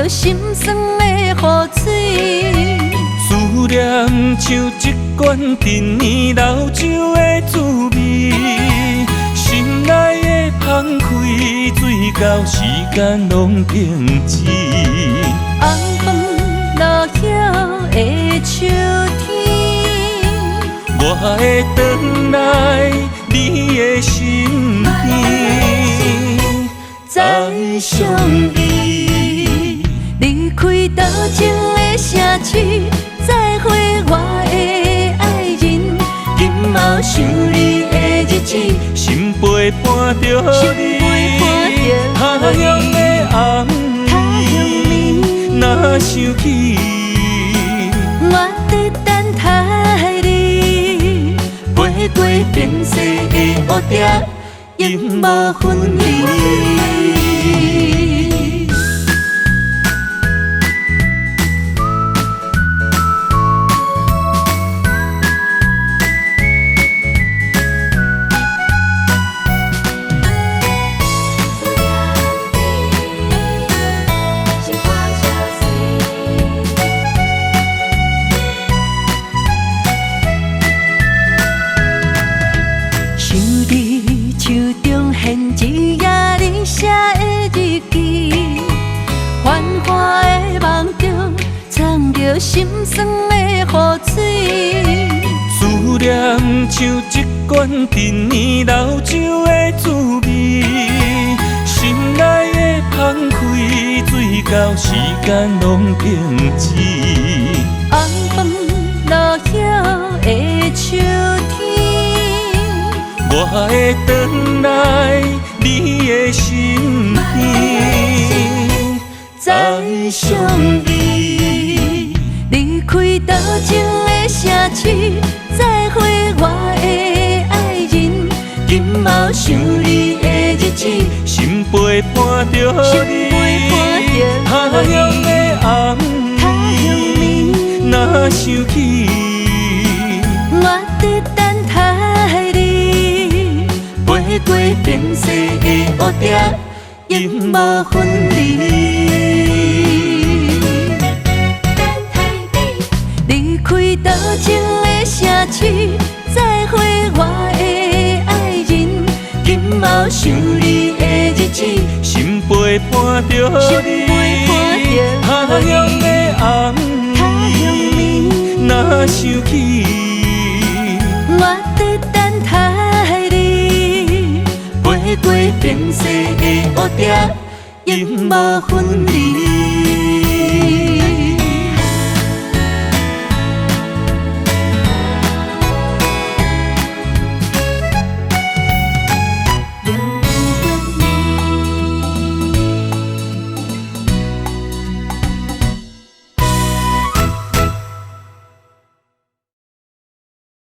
着心酸的雨水。思念像一罐陈年老酒的滋味，心内的澎开，水到时间拢停止。红枫落叶的秋天，我会回来你的身边，再相依。离开多情的城市，再会我的爱人。今后想你的日子，心陪伴着你，他乡的红暝，若想起，我在等待你，飞过变色的乌蝶，永无分离。手中现一页你写的日记，繁华的梦中藏着心酸的雨水。思念像一罐陈年老酒的滋味，心内的澎开，水到时间拢停止。红枫落叶的秋天，我会回来你的身边，再相依。离开多情的城市，再会我的爱人。今后想你的日子，心陪伴着你，他乡的红暝，若想起，我在等待你，飞过变色的乌蝶，永无分离。离开多情的城市，再会我的爱人。今后想你的日子，心陪伴着你，他乡的红暝，若想起，我在等待你，飞过变色的乌蝶，永无分离。